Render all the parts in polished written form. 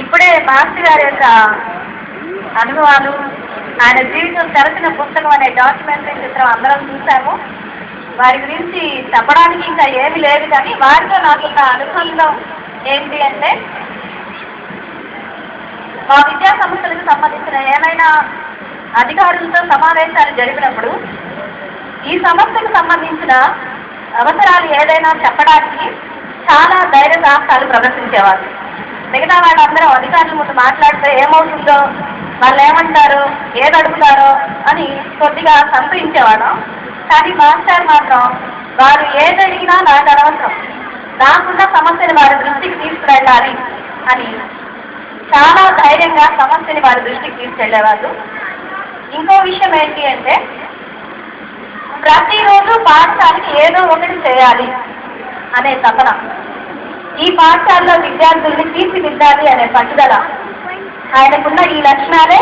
ఇప్పుడే మాస్టర్ గారి యొక్క అనుభవాలు, ఆయన జీవితం తెరచిన పుస్తకం అనే డాక్యుమెంటరీ చిత్రం అందరం చూసాము. వారి గురించి చెప్పడానికి ఇంకా ఏమీ లేదు, కానీ వారితో నాకున్న అనుబంధం ఏంటి అంటే, మా విద్యా సంస్థలకు సంబంధించిన ఏమైనా అధికారులతో సమావేశాలు జరిపినప్పుడు ఈ సంస్థకు సంబంధించిన అవసరాలు ఏదైనా చెప్పడానికి చాలా ధైర్య సాహసాలు ప్రదర్శించేవారు. మిగతా వాళ్ళందరూ అధికారుల ముందు మాట్లాడితే ఏమవుతుందో, వాళ్ళు ఏమంటారు, ఏది అడుగుతారో అని కొద్దిగా సంతరించేవాడు. కానీ మాస్టర్ మాత్రం వారు ఏది అడిగినా నాకు అనవసరం, నాకున్న సమస్యని వారి దృష్టికి తీసుకువెళ్ళాలి అని చాలా ధైర్యంగా సమస్యని వారి దృష్టికి తీసుకెళ్లేవాళ్ళు. ఇంకో విషయం ఏంటి అంటే, ప్రతిరోజు పాఠశాలకి ఏదో ఒకటి చేయాలి అనే తపన, ఈ పాఠశాలలో విద్యార్థుల్ని తీర్చిదిద్దాలి అనే పట్టుదల, ఆయనకున్న ఈ లక్షణాలే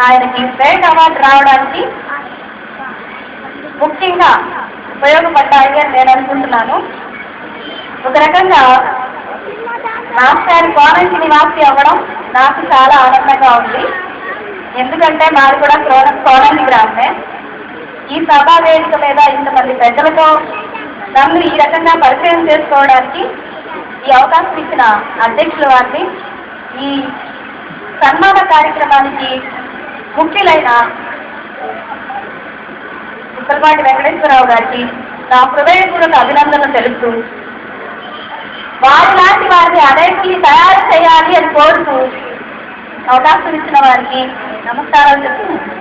ఆయనకి స్టేట్ అవార్డు రావడానికి ముఖ్యంగా ఉపయోగపడ్డాయి అని నేను అనుకుంటున్నాను. ఒక రకంగా మాస్టర్ కోనంకి నివాసి అవ్వడం నాకు చాలా ఆనందంగా ఉంది. ఎందుకంటే మాది కూడా కోనంకి గ్రామమే. ఈ సభా వేదిక మీద ఇంతమంది పెద్దలతో నన్ను ఈ రకంగా పరిచయం చేసుకోవడానికి ఈ అవకాశం ఇచ్చిన అధ్యక్షుల వారిని, ఈ సన్మాన కార్యక్రమానికి ముఖ్యులైన ఉప్పలపాటి వెంకటేశ్వరరావు గారికి నా హృదయపూర్వక అభినందనలు తెలుపుతూ, వారి లాంటి వారిని అనేకుల్ని తయారు చేయాలి అని కోరుతూ అవకాశం ఇచ్చిన వారికి నమస్కారాలు చెప్తున్నాను.